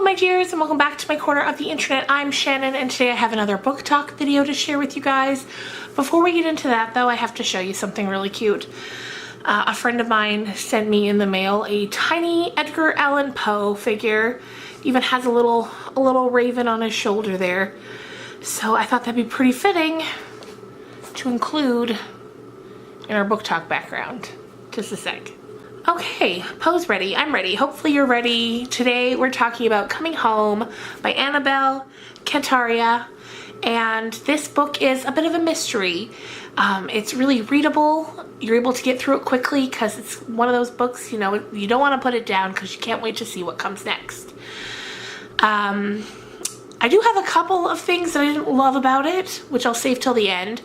my dears, and welcome back to my corner of the internet. I'm Shannon, and today I have another book talk video to share with you guys. Before we get into that though, I have to show you something really cute. A friend of mine sent me in the mail a tiny Edgar Allan Poe figure. Even has a little raven on his shoulder there. So I thought that'd be pretty fitting to include in our book talk background. Just a sec. Okay, Poe's ready. I'm ready. Hopefully you're ready. Today we're talking about Coming Home by Annabel Kantaria, and this book is a bit of a mystery. It's really readable. You're able to get through it quickly because it's one of those books, you know, you don't want to put it down because you can't wait to see what comes next. I do have a couple of things that I didn't love about it, which I'll save till the end,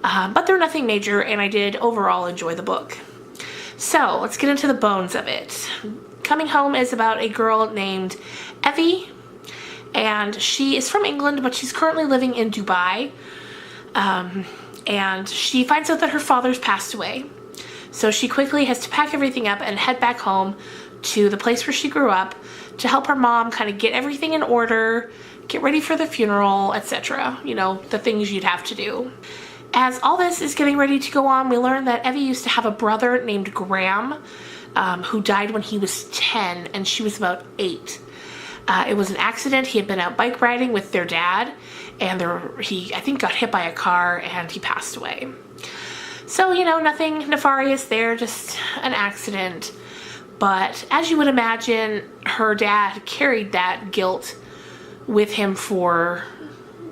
but they're nothing major, and I did overall enjoy the book. So let's get into the bones of it. Coming Home is about a girl named Evie, and she is from England, but she's currently living in Dubai. And she finds out that her father's passed away. So she quickly has to pack everything up and head back home to the place where she grew up to help her mom kind of get everything in order, get ready for the funeral, etc. You know, the things you'd have to do. As all this is getting ready to go on, we learn that Evie used to have a brother named Graham, who died when he was 10 and she was about 8. It was an accident. He had been out bike riding with their dad, and he, I think, got hit by a car and he passed away. So, you know, nothing nefarious there, just an accident. But as you would imagine, her dad carried that guilt with him for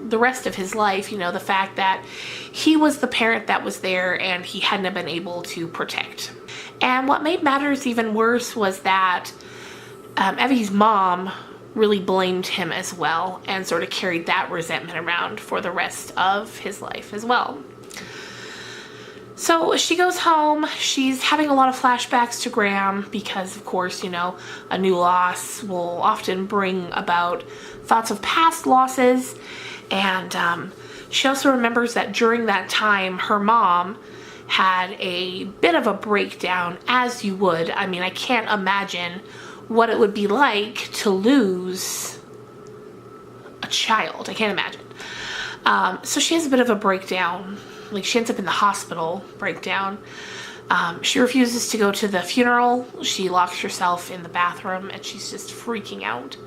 the rest of his life. You know, the fact that he was the parent that was there and he hadn't been able to protect. And what made matters even worse was that Evie's mom really blamed him as well and sort of carried that resentment around for the rest of his life as well. So she goes home. She's having a lot of flashbacks to Graham because, of course, you know, a new loss will often bring about thoughts of past losses. And she also remembers that during that time, her mom had a bit of a breakdown, as you would. I mean, I can't imagine what it would be like to lose a child. I can't imagine. So she has a bit of a breakdown. Like, she ends up in the hospital breakdown. She refuses to go to the funeral. She locks herself in the bathroom and she's just freaking out.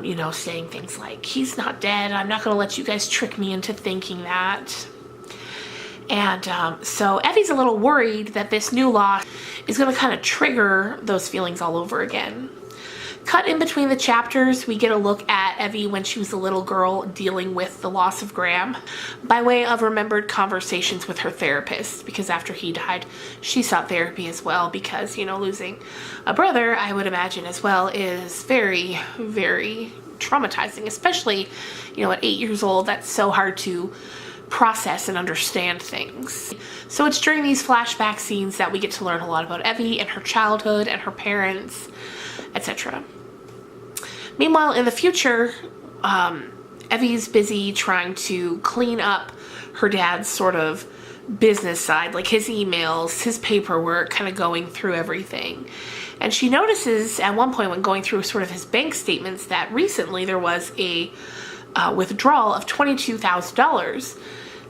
You know, saying things like, he's not dead. I'm not going to let you guys trick me into thinking that. And so Evie's a little worried that this new loss is going to kind of trigger those feelings all over again. Cut in between the chapters, we get a look at Evie when she was a little girl dealing with the loss of Graham by way of remembered conversations with her therapist, because after he died, she sought therapy as well because, you know, losing a brother, I would imagine as well, is very, very traumatizing, especially, you know, at 8 years old. That's so hard to process and understand things. So it's during these flashback scenes that we get to learn a lot about Evie and her childhood and her parents, etc. Meanwhile, in the future, Evie's busy trying to clean up her dad's sort of business side, like his emails, his paperwork, kind of going through everything. And she notices at one point when going through sort of his bank statements that recently there was a withdrawal of $22,000.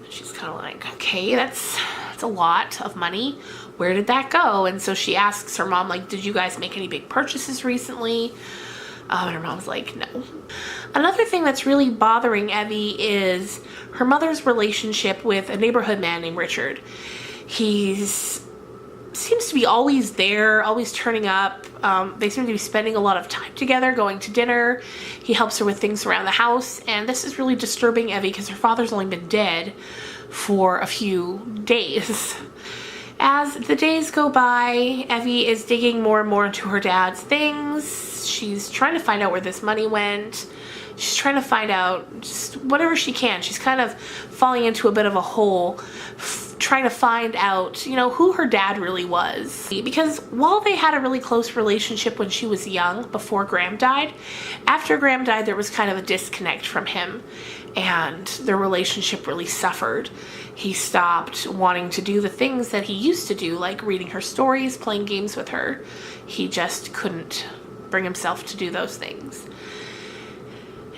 She's kind of like, okay, that's a lot of money. Where did that go? And so she asks her mom, like, did you guys make any big purchases recently? And her mom's like, no. Another thing that's really bothering Evie is her mother's relationship with a neighborhood man named Richard. Seems to be always there, always turning up. They seem to be spending a lot of time together, going to dinner. He helps her with things around the house, and this is really disturbing Evie because her father's only been dead for a few days. As the days go by, Evie is digging more and more into her dad's things. She's trying to find out where this money went. She's trying to find out just whatever she can. She's kind of falling into a bit of a hole, trying to find out, you know, who her dad really was. Because while they had a really close relationship when she was young, before Graham died, after Graham died, there was kind of a disconnect from him, and their relationship really suffered. He stopped wanting to do the things that he used to do, like reading her stories, playing games with her. He just couldn't bring himself to do those things.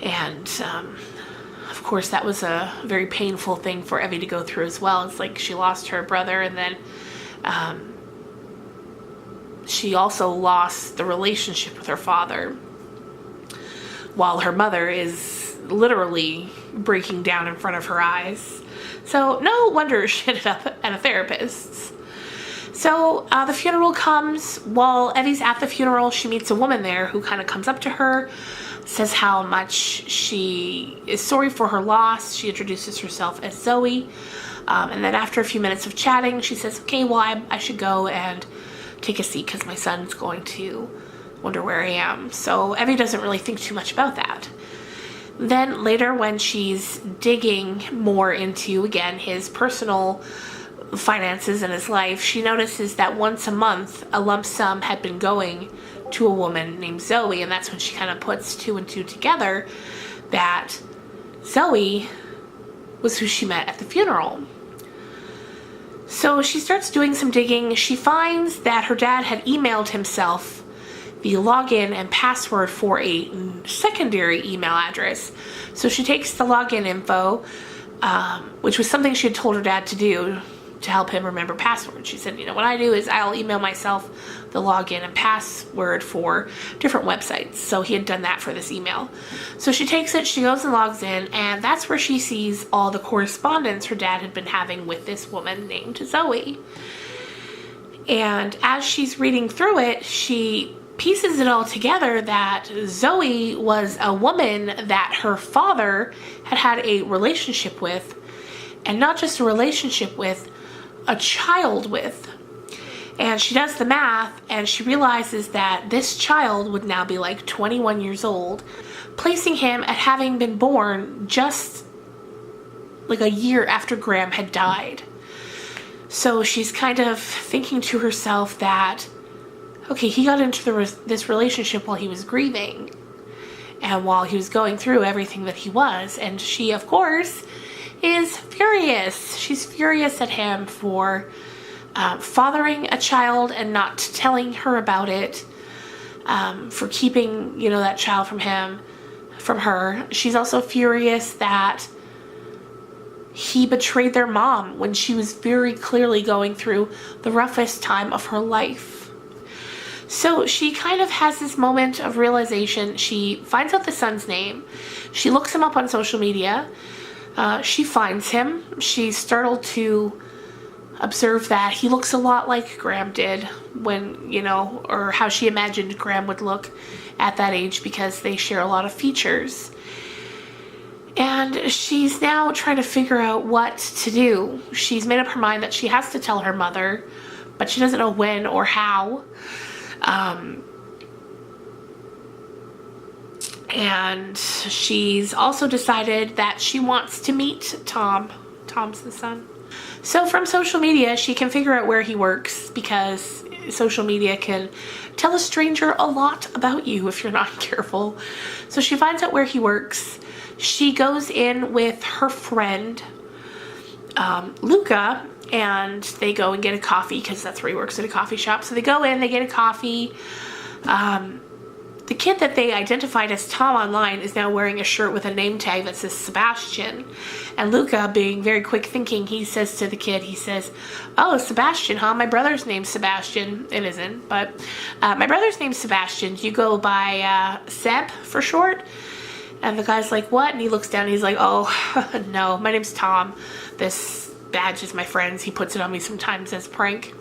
And of course, that was a very painful thing for Evie to go through as well. It's like she lost her brother, and then she also lost the relationship with her father, while her mother is literally breaking down in front of her eyes. So no wonder she ended up at a therapist's. So the funeral comes. While Evie's at the funeral, she meets a woman there who kind of comes up to her, says how much she is sorry for her loss. She introduces herself as Zoe. And then after a few minutes of chatting, she says, okay, well, I should go and take a seat because my son's going to wonder where I am. So Evie doesn't really think too much about that. Then later, when she's digging more into, again, his personal finances in his life, she notices that once a month a lump sum had been going to a woman named Zoe, and that's when she kind of puts two and two together that Zoe was who she met at the funeral. So she starts doing some digging. She finds that her dad had emailed himself the login and password for a secondary email address. So she takes the login info, which was something she had told her dad to do to help him remember passwords. She said, what I do is I'll email myself the login and password for different websites. So he had done that for this email. So she takes it, she goes and logs in, and that's where she sees all the correspondence her dad had been having with this woman named Zoe. And as she's reading through it, she pieces it all together that Zoe was a woman that her father had had a relationship with, and not just a relationship with, a child with. And she does the math, and she realizes that this child would now be like 21 years old, placing him at having been born just like a year after Graham had died. So she's kind of thinking to herself that, okay, he got into this relationship while he was grieving and while he was going through everything that he was, and she, of course, is furious. She's furious at him for fathering a child and not telling her about it, for keeping, that child from her. She's also furious that he betrayed their mom when she was very clearly going through the roughest time of her life. So she kind of has this moment of realization. She finds out the son's name. She looks him up on social media. She finds him. She's startled to observe that he looks a lot like Graham did when, or how she imagined Graham would look at that age, because they share a lot of features. And she's now trying to figure out what to do. She's made up her mind that she has to tell her mother, but she doesn't know when or how. And she's also decided that she wants to meet Tom. Tom's the son. So from social media, she can figure out where he works, because social media can tell a stranger a lot about you if you're not careful. So she finds out where he works. She goes in with her friend, Luca, and they go and get a coffee, because that's where he works, at a coffee shop. So they go in, they get a coffee. The kid that they identified as Tom online is now wearing a shirt with a name tag that says Sebastian. And Luca, being very quick thinking, he says to the kid, he says, oh, Sebastian, huh? My brother's name's Sebastian. It isn't, but my brother's name's Sebastian. Do you go by Seb for short? And the guy's like, what? And he looks down and he's like, oh, no, my name's Tom. This badge is my friend's. He puts it on me sometimes as a prank.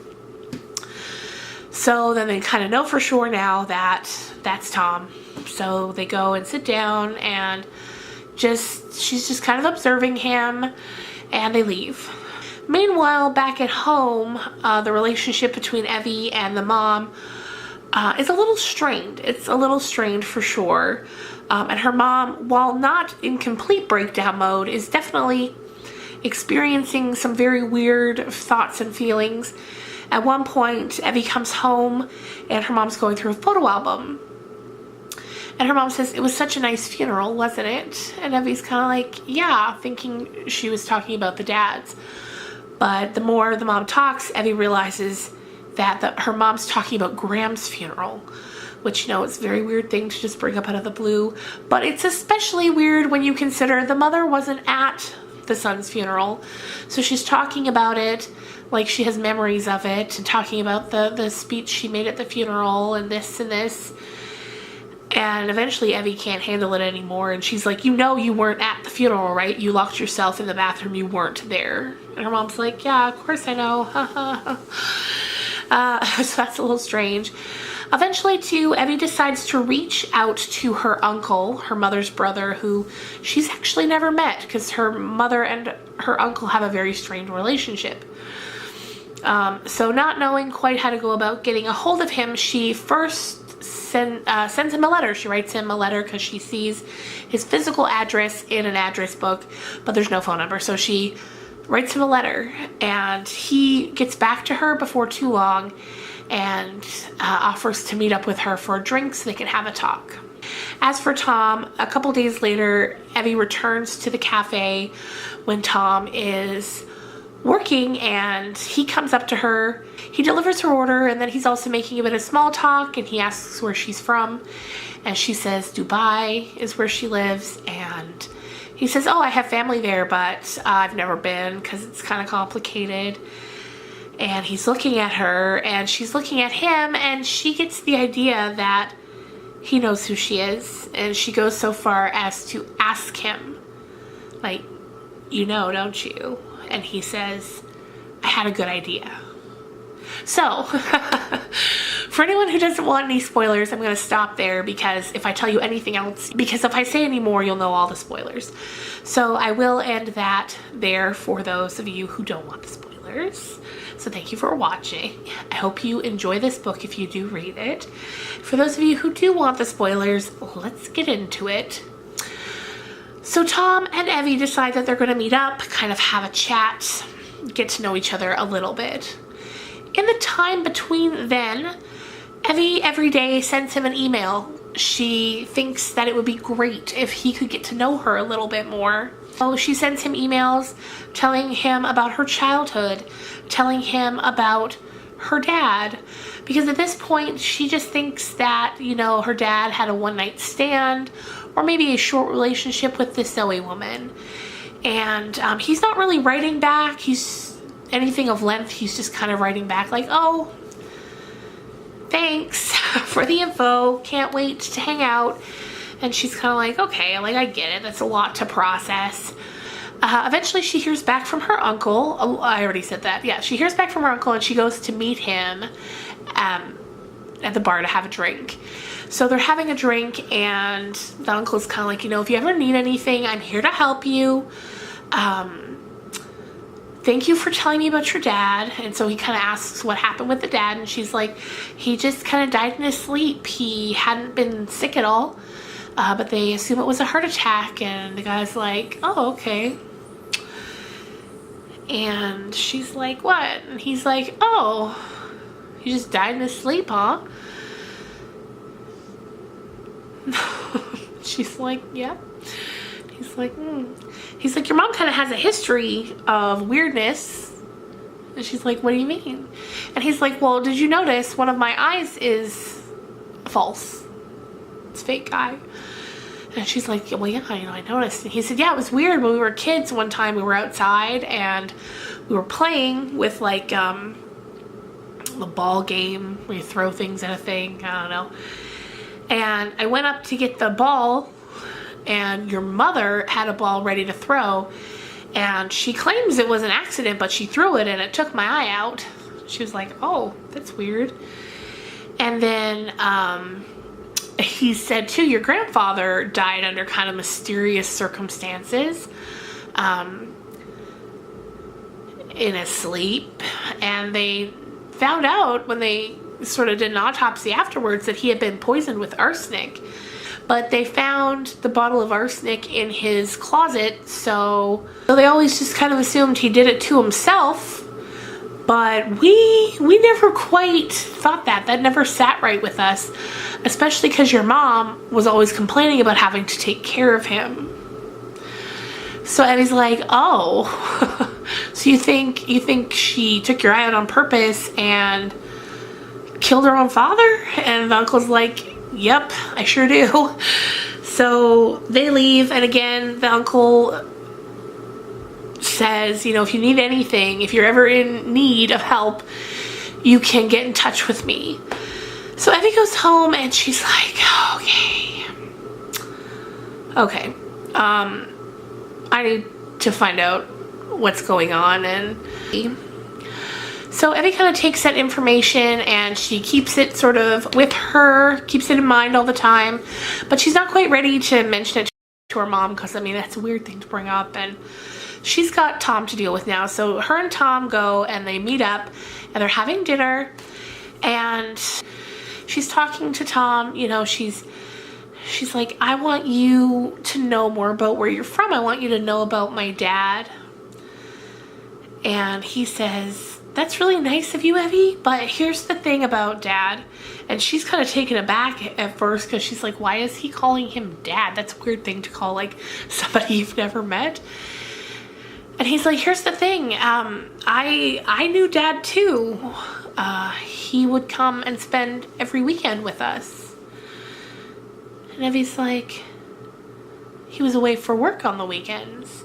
So then they kind of know for sure now that that's Tom. So they go and sit down, and she's just kind of observing him, and they leave. Meanwhile, back at home, the relationship between Evie and the mom is a little strained. It's a little strained for sure. And her mom, while not in complete breakdown mode, is definitely experiencing some very weird thoughts and feelings. At one point, Evie comes home, and her mom's going through a photo album. And her mom says, it was such a nice funeral, wasn't it? And Evie's kind of like, yeah, thinking she was talking about the dad's. But the more the mom talks, Evie realizes that her mom's talking about Graham's funeral, which, you know, it's a very weird thing to just bring up out of the blue. But it's especially weird when you consider the mother wasn't at the son's funeral. So she's talking about it like she has memories of it, and talking about the speech she made at the funeral and this and this. And eventually Evie can't handle it anymore, and she's like, you know you weren't at the funeral, right? You locked yourself in the bathroom, you weren't there. And her mom's like, yeah, of course I know. So that's a little strange. Eventually, too, Evie decides to reach out to her uncle, her mother's brother, who she's actually never met, because her mother and her uncle have a very strained relationship. So not knowing quite how to go about getting a hold of him, she first sends him a letter. She writes him a letter because she sees his physical address in an address book, but there's no phone number. So she writes him a letter, and he gets back to her before too long and offers to meet up with her for a drink so they can have a talk. As for Tom, a couple days later, Evie returns to the cafe when Tom is working, and he comes up to her. He delivers her order, and then he's also making a bit of small talk, and he asks where she's from, and she says Dubai is where she lives, and he says, oh, I have family there, but I've never been because it's kind of complicated. And he's looking at her, and she's looking at him, and she gets the idea that he knows who she is, and she goes so far as to ask him, like, you know, don't you? And he says, I had a good idea. So, for anyone who doesn't want any spoilers, I'm going to stop there, because if I tell you anything else, because if I say any more, you'll know all the spoilers. So I will end that there for those of you who don't want the spoilers. So thank you for watching. I hope you enjoy this book if you do read it. For those of you who do want the spoilers, let's get into it. So Tom and Evie decide that they're going to meet up, kind of have a chat, get to know each other a little bit. In the time between then, Evie every day sends him an email. She thinks that it would be great if he could get to know her a little bit more. So she sends him emails telling him about her childhood, telling him about her dad, because at this point she just thinks that, you know, her dad had a one-night stand or maybe a short relationship with this Zoe woman. And he's not really writing back. He's anything of length. He's just kind of writing back like, oh, thanks for the info. Can't wait to hang out. And she's kind of like, okay, like, I get it. That's a lot to process. Eventually she hears back from her uncle. Oh, I already said that. Yeah, she hears back from her uncle, and she goes to meet him at the bar to have a drink. So they're having a drink, and the uncle's kind of like, you know, if you ever need anything, I'm here to help you. Thank you for telling me about your dad. And so he kind of asks what happened with the dad, and she's like, he just kind of died in his sleep. He hadn't been sick at all, but they assume it was a heart attack. And the guy's like, oh, okay. And she's like, what? And he's like, oh, he just died in his sleep, huh? She's like, yeah. He's like, He's like, your mom kind of has a history of weirdness. And she's like, what do you mean? And he's like, well, did you notice one of my eyes is false? It's a fake eye. And she's like, well, yeah, you know, I noticed. And he said, yeah, it was weird. When we were kids, one time we were outside and we were playing with, like, the ball game where you throw things at a thing. I don't know. And I went up to get the ball, and your mother had a ball ready to throw. And she claims it was an accident, but she threw it and it took my eye out. She was like, oh, that's weird. And then, he said too, your grandfather died under kind of mysterious circumstances, in his sleep, and they found out when they sort of did an autopsy afterwards that he had been poisoned with arsenic. But they found the bottle of arsenic in his closet, so they always just kind of assumed he did it to himself. But we never quite thought that. That never sat right with us, especially because your mom was always complaining about having to take care of him. So Eddie's like, oh, so you think she took your eye out on purpose and killed her own father? And the uncle's like, Yep, I sure do. So they leave, and again, the uncle says, you know, if you need anything, if you're ever in need of help, you can get in touch with me. So Evie goes home and she's like, okay, I need to find out what's going on. And so Evie kind of takes that information and she keeps it sort of with her, keeps it in mind all the time, but she's not quite ready to mention it to her mom because, I mean, that's a weird thing to bring up, and she's got Tom to deal with now. So her and Tom go and they meet up and they're having dinner, and she's talking to Tom, you know, she's like, I want you to know more about where you're from. I want you to know about my dad. And he says, that's really nice of you, Evie, but here's the thing about Dad. And she's kind of taken aback at first because she's like, why is he calling him Dad? That's a weird thing to call like somebody you've never met. And he's like, here's the thing, I knew Dad too. He would come and spend every weekend with us. And Evie's like, he was away for work on the weekends.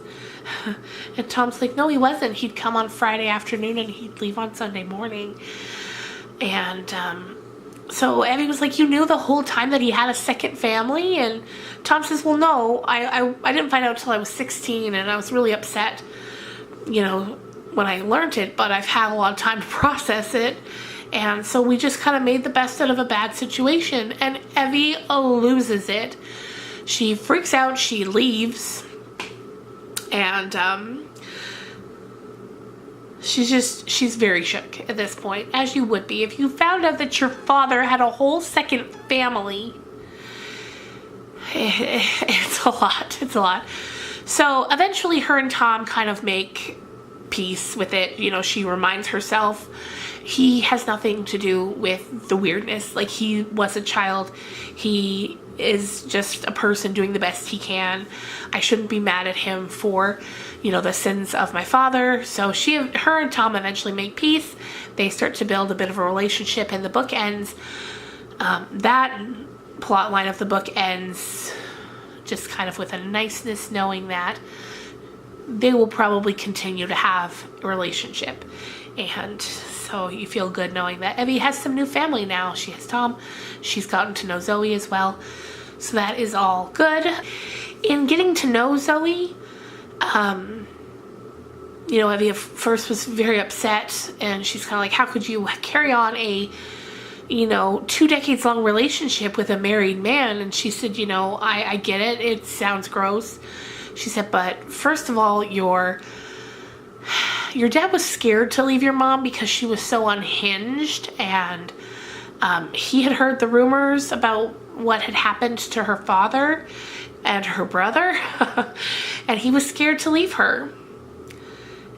And Tom's like, no, he wasn't. He'd come on Friday afternoon and he'd leave on Sunday morning. And so Evie was like, you knew the whole time that he had a second family? And Tom says, well, no, I didn't find out until I was 16, and I was really upset, you know, when I learned it, but I've had a lot of time to process it. And so we just kind of made the best out of a bad situation. And Evie loses it. She freaks out, she leaves. And she's very shook at this point, as you would be if you found out that your father had a whole second family. It's a lot. So eventually her and Tom kind of make peace with it. You know, she reminds herself he has nothing to do with the weirdness. Like, he was a child. He is just a person doing the best he can. I shouldn't be mad at him for, you know, the sins of my father. So her and Tom eventually make peace. They start to build a bit of a relationship, and the book ends. That plot line of the book ends just kind of with a niceness, knowing that they will probably continue to have a relationship. And so you feel good knowing that Evie has some new family now. She has Tom. She's gotten to know Zoe as well. So that is all good. In getting to know Zoe, you know, Evie at first was very upset, and she's kind of like, how could you carry on a, you know, 2 decades long relationship with a married man? And she said, you know, I get it. It sounds gross. She said, but first of all, your dad was scared to leave your mom because she was so unhinged, and he had heard the rumors about what had happened to her father and her brother, and he was scared to leave her.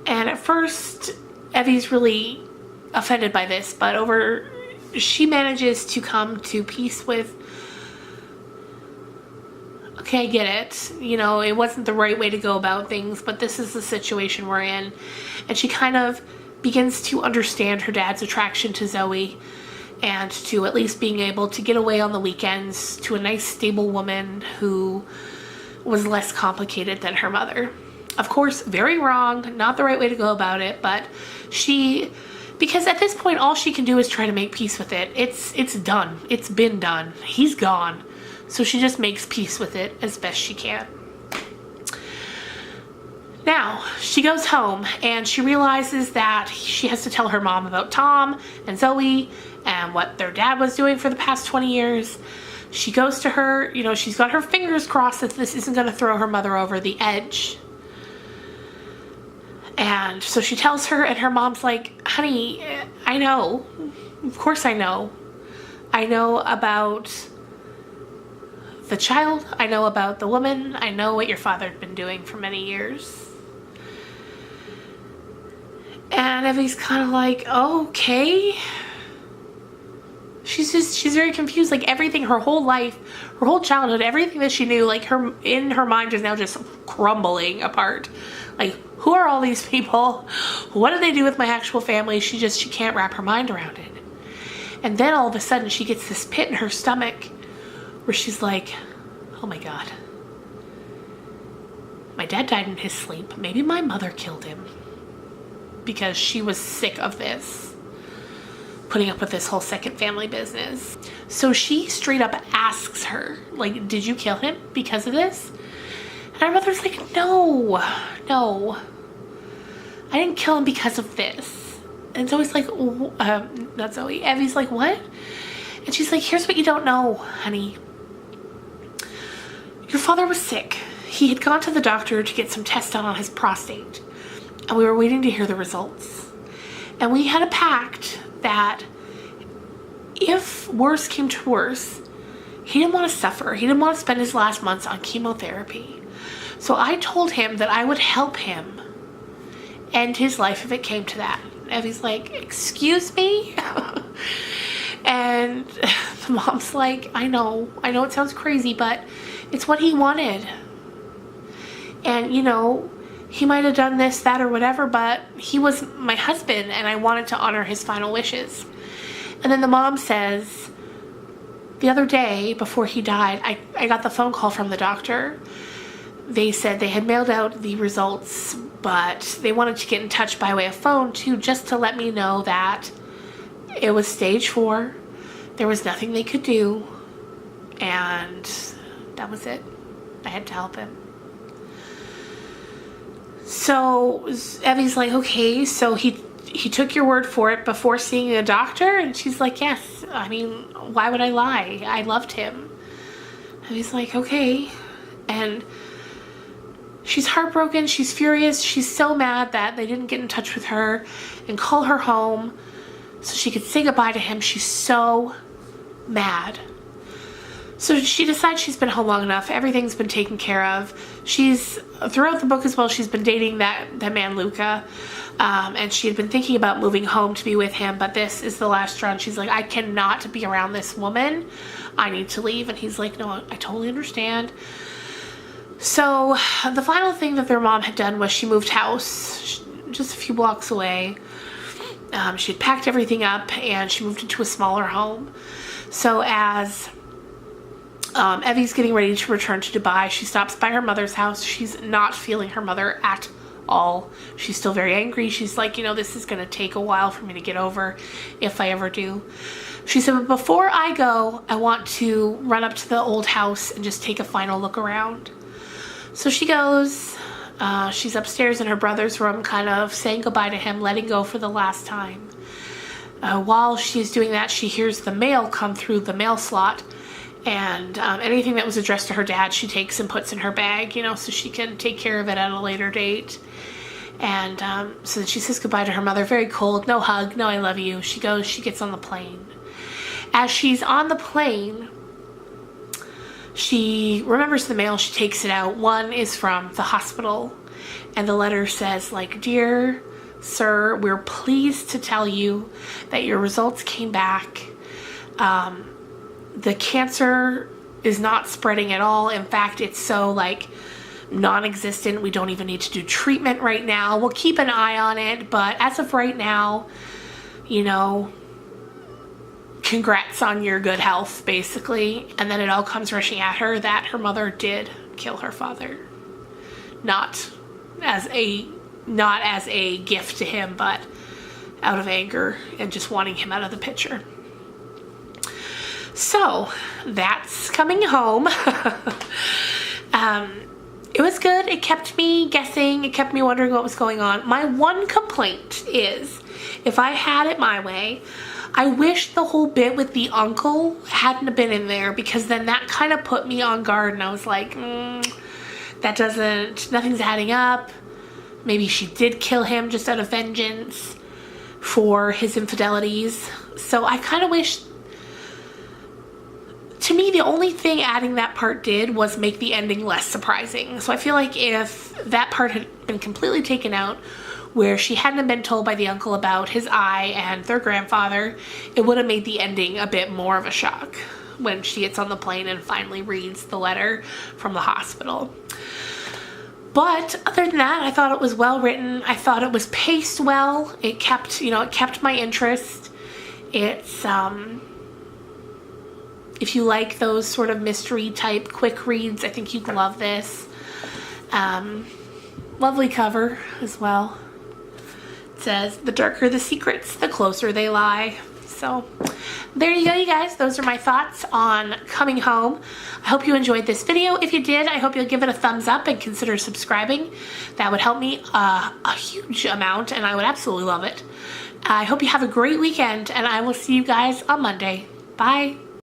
And at first, Evie's really offended by this, but she manages to come to peace with, okay, I get it. You know, it wasn't the right way to go about things, but this is the situation we're in. And she kind of begins to understand her dad's attraction to Zoe, and to at least being able to get away on the weekends to a nice, stable woman who was less complicated than her mother. Of course, very wrong, not the right way to go about it, but because at this point, all she can do is try to make peace with it. It's done. It's been done. He's gone. So she just makes peace with it as best she can. Now, she goes home and she realizes that she has to tell her mom about Tom and Zoe and what their dad was doing for the past 20 years. She goes to her, you know, she's got her fingers crossed that this isn't going to throw her mother over the edge. And so she tells her, and her mom's like, honey, I know. Of course I know. I know about the child. I know about the woman. I know what your father had been doing for many years. And Evie's kind of like, okay. She's very confused. Like, everything, her whole life, her whole childhood, everything that she knew, like, in her mind is now just crumbling apart. Like, who are all these people? What do they do with my actual family? She can't wrap her mind around it. And then all of a sudden she gets this pit in her stomach where she's like, oh my God, my dad died in his sleep. Maybe my mother killed him, because she was sick of this, putting up with this whole second family business. So she straight up asks her, like, did you kill him because of this? And her mother's like, no, I didn't kill him because of this. And Zoe's like, not Zoe, Evie's like, what? And she's like, here's what you don't know, honey. Your father was sick. He had gone to the doctor to get some tests done on his prostate, and we were waiting to hear the results. And we had a pact that if worse came to worse, he didn't want to suffer. He didn't want to spend his last months on chemotherapy. So I told him that I would help him end his life if it came to that. Evie's like, excuse me? And the mom's like, I know it sounds crazy, but it's what he wanted. And, you know, he might have done this, that, or whatever, but he was my husband, and I wanted to honor his final wishes. And then the mom says, the other day before he died, I got the phone call from the doctor. They said they had mailed out the results, but they wanted to get in touch by way of phone too, just to let me know that it was stage 4. There was nothing they could do, and that was it. I had to help him. So Evie's like, okay, so he took your word for it before seeing a doctor? And she's like, yes. I mean, why would I lie? I loved him. And he's like, okay. And she's heartbroken. She's furious. She's so mad that they didn't get in touch with her and call her home so she could say goodbye to him. She's so mad. So she decides she's been home long enough. Everything's been taken care of. She's, throughout the book as well, she's been dating that man Luca. And she had been thinking about moving home to be with him, but this is the last straw. And she's like, I cannot be around this woman. I need to leave. And he's like, no, I totally understand. So the final thing that their mom had done was she moved house just a few blocks away. She had packed everything up and she moved into a smaller home. So as Evie's getting ready to return to Dubai, she stops by her mother's house. She's not feeling her mother at all. She's still very angry. She's like, you know, this is going to take a while for me to get over, if I ever do. She said, but before I go, I want to run up to the old house and just take a final look around. So she goes. She's upstairs in her brother's room, kind of saying goodbye to him, letting go for the last time. While she's doing that, she hears the mail come through the mail slot. And anything that was addressed to her dad, she takes and puts in her bag, you know, so she can take care of it at a later date. And so then she says goodbye to her mother, very cold, no hug, no I love you. She goes, she gets on the plane. As she's on the plane, she remembers the mail, she takes it out. One is from the hospital, and the letter says, like, dear sir, we're pleased to tell you that your results came back. The cancer is not spreading at all. In fact, it's so, like, non-existent. We don't even need to do treatment right now. We'll keep an eye on it, but as of right now, you know, congrats on your good health, basically. And then it all comes rushing at her that her mother did kill her father. Not as a gift to him, but out of anger and just wanting him out of the picture. So that's coming home. It was good. It kept me guessing. It kept me wondering what was going on. My one complaint is, if I had it my way, I wish the whole bit with the uncle hadn't been in there, because then that kind of put me on guard, and I was like, nothing's adding up. Maybe she did kill him just out of vengeance for his infidelities. So I kind of wish, to me, the only thing adding that part did was make the ending less surprising. So I feel like if that part had been completely taken out, where she hadn't been told by the uncle about his eye and their grandfather, it would have made the ending a bit more of a shock when she gets on the plane and finally reads the letter from the hospital. But other than that, I thought it was well written. I thought it was paced well. It kept my interest. It's If you like those sort of mystery type quick reads, I think you'd love this. Lovely cover as well. It says, the darker the secrets, the closer they lie. So there you go, you guys. Those are my thoughts on Coming Home. I hope you enjoyed this video. If you did, I hope you'll give it a thumbs up and consider subscribing. That would help me a huge amount, and I would absolutely love it. I hope you have a great weekend, and I will see you guys on Monday. Bye.